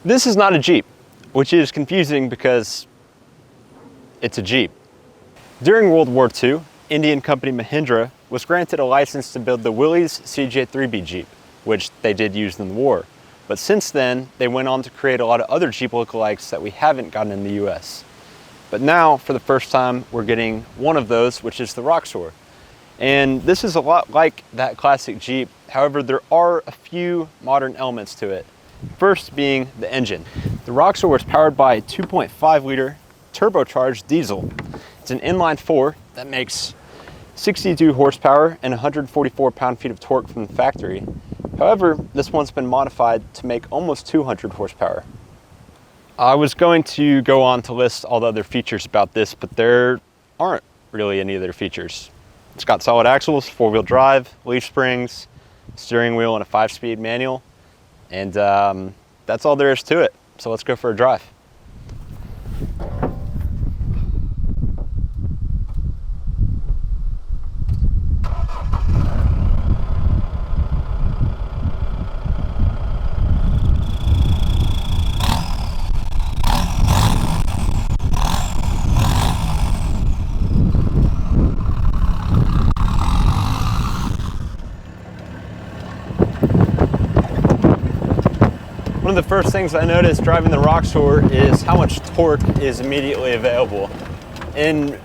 This is not a Jeep, which is confusing because it's a Jeep. During World War II, Indian company Mahindra was granted a license to build the Willys CJ3B Jeep, which they did use in the war. But since then, they went on to create a lot of other Jeep lookalikes that we haven't gotten in the US. But now, for the first time, we're getting one of those, which is the Roxor. And this is a lot like that classic Jeep. However, there are a few modern elements to it. First being the engine. The Roxor was powered by a 2.5 liter turbocharged diesel. It's an inline 4 that makes 62 horsepower and 144 pound-feet of torque from the factory. However, this one's been modified to make almost 200 horsepower. I was going to go on to list all the other features about this, but there aren't really any other features. It's got solid axles, 4-wheel drive, leaf springs, steering wheel, and a 5-speed manual. And that's all there is to it. So let's go for a drive. One of the first things I noticed driving the Roxor is how much torque is immediately available. In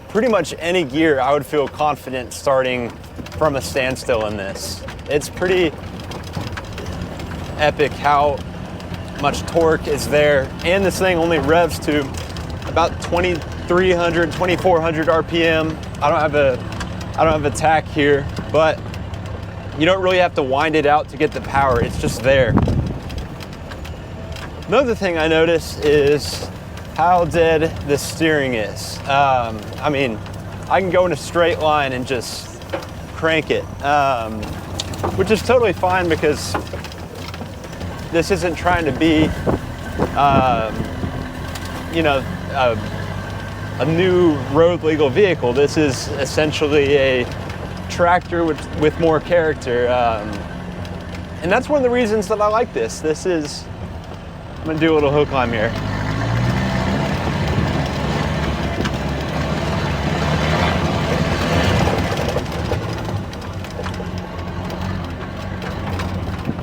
pretty much any gear, I would feel confident starting from a standstill in this. It's pretty epic how much torque is there, and this thing only revs to about 2,300, 2,400 RPM. I don't have a tach here, but you don't really have to wind it out to get the power. It's just there. Another thing I noticed is how dead the steering is. I mean, I can go in a straight line and just crank it, which is totally fine because this isn't trying to be, you know, a new road legal vehicle. This is essentially a tractor with more character. And that's one of the reasons that I like this. I'm gonna do a little hill climb here.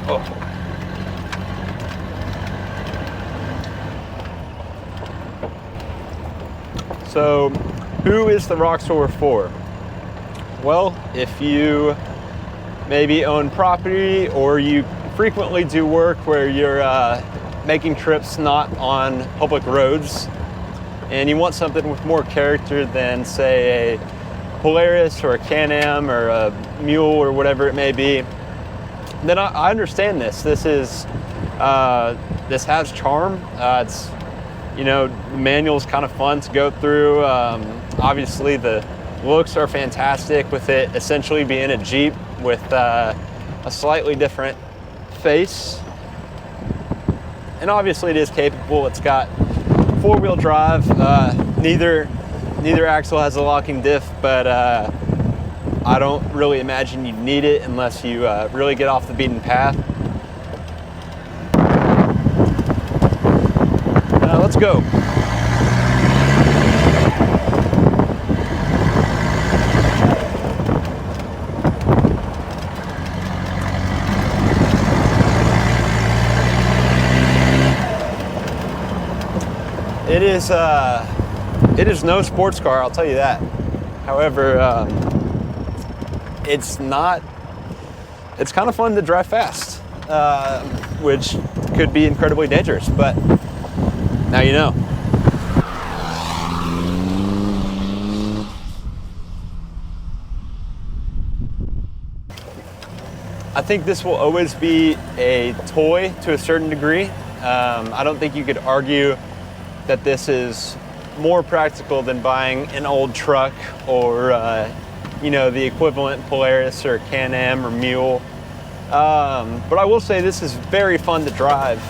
Oh. So, who is the Roxor for? Well, if you maybe own property or you frequently do work where you're making trips not on public roads, and you want something with more character than, say, a Polaris or a Can-Am or a Mule or whatever it may be, then I understand this. This has charm. It's, you know, the manual's kind of fun to go through. Obviously, the looks are fantastic with it essentially being a Jeep with a slightly different face. And obviously it is capable. It's got 4-wheel drive. Neither axle has a locking diff, but I don't really imagine you need it unless you really get off the beaten path. Let's go. It is no sports car, I'll tell you that. However, it's kind of fun to drive fast, which could be incredibly dangerous, but now you know. I think this will always be a toy to a certain degree. I don't think you could argue that this is more practical than buying an old truck or you know, the equivalent Polaris or Can-Am or Mule. But I will say this is very fun to drive.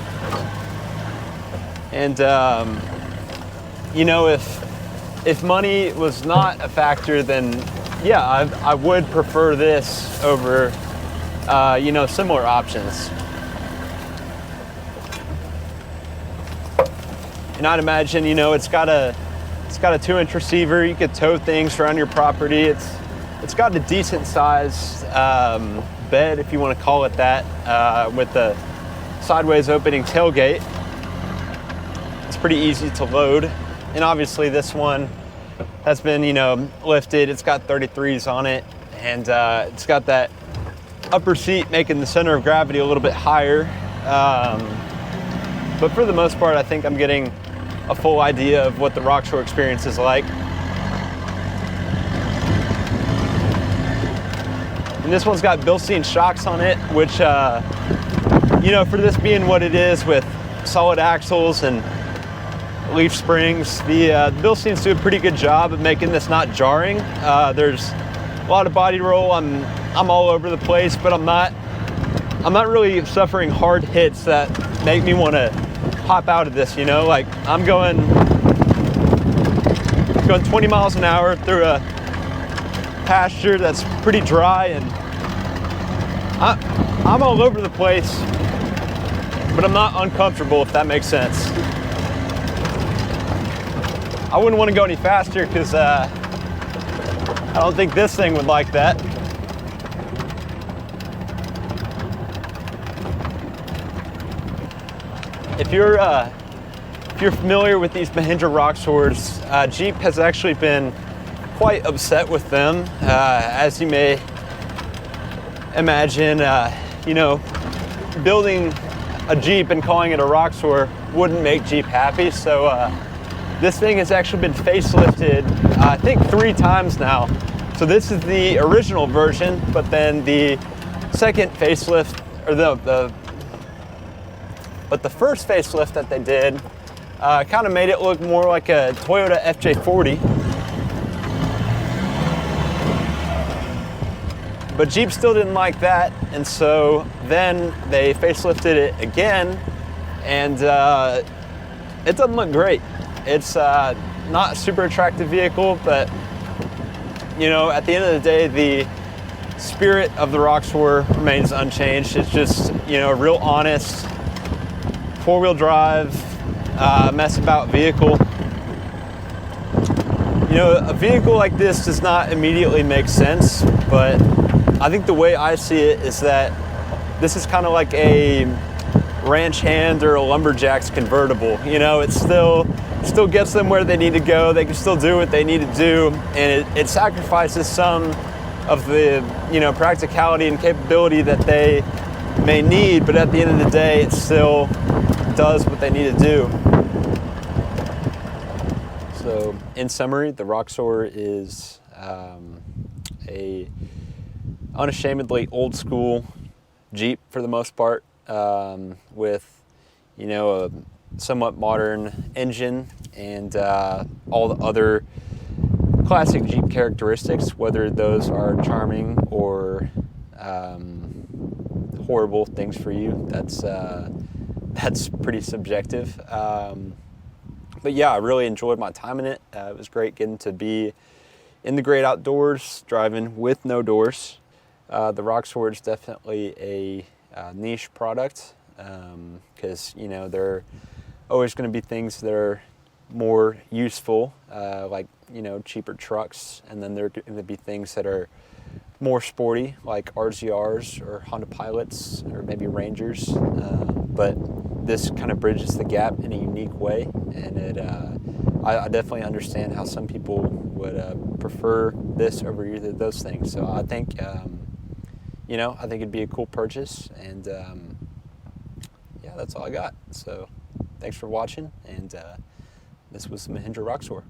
And you know, if money was not a factor, then yeah, I would prefer this over you know, similar options. And I'd imagine, you know, it's got a 2-inch receiver. You could tow things around your property. It's got a decent sized bed, if you want to call it that, with the sideways opening tailgate. It's pretty easy to load. And obviously this one has been, you know, lifted. It's got 33s on it, and it's got that upper seat making the center of gravity a little bit higher. But for the most part, I think I'm getting a full idea of what the Roxor experience is like. And this one's got Bilstein shocks on it, which, you know, for this being what it is with solid axles and leaf springs, the Bilsteins do a pretty good job of making this not jarring. There's a lot of body roll. I'm all over the place, but I'm not really suffering hard hits that make me want to hop out of this, you know? Like, I'm going 20 miles an hour through a pasture that's pretty dry, and I'm all over the place, but I'm not uncomfortable, if that makes sense. I wouldn't want to go any faster because I don't think this thing would like that. If you're familiar with these Mahindra Roxors, Jeep has actually been quite upset with them. As you may imagine, you know, building a Jeep and calling it a Roxor wouldn't make Jeep happy. So this thing has actually been facelifted, I think 3 times now. So this is the original version, but then the second facelift, or but the first facelift that they did kind of made it look more like a Toyota FJ40. But Jeep still didn't like that, and so then they facelifted it again, and it doesn't look great. It's not a super attractive vehicle, but you know, at the end of the day, the spirit of the Roxor remains unchanged. It's just, you know, a real honest 4-wheel drive, mess about vehicle. You know, a vehicle like this does not immediately make sense, but I think the way I see it is that this is kind of like a ranch hand or a lumberjack's convertible. You know, it still gets them where they need to go. They can still do what they need to do, and it sacrifices some of the, you know, practicality and capability that they may need, but at the end of the day, it still does what they need to do. So in summary, the Roxor is a unashamedly old school Jeep for the most part, with, you know, a somewhat modern engine and all the other classic Jeep characteristics, whether those are charming or horrible things for you. That's pretty subjective. But yeah, I really enjoyed my time in it. It was great getting to be in the great outdoors, driving with no doors. The Roxor is definitely a niche product, because, you know, there are always going to be things that are more useful, like, you know, cheaper trucks, and then there are going to be things that are more sporty, like RZRs or Honda Pilots or maybe Rangers. But this kind of bridges the gap in a unique way, and I definitely understand how some people would prefer this over either of those things. So I think, you know, I think it'd be a cool purchase, and yeah, that's all I got. So thanks for watching, and this was the Mahindra Roxor.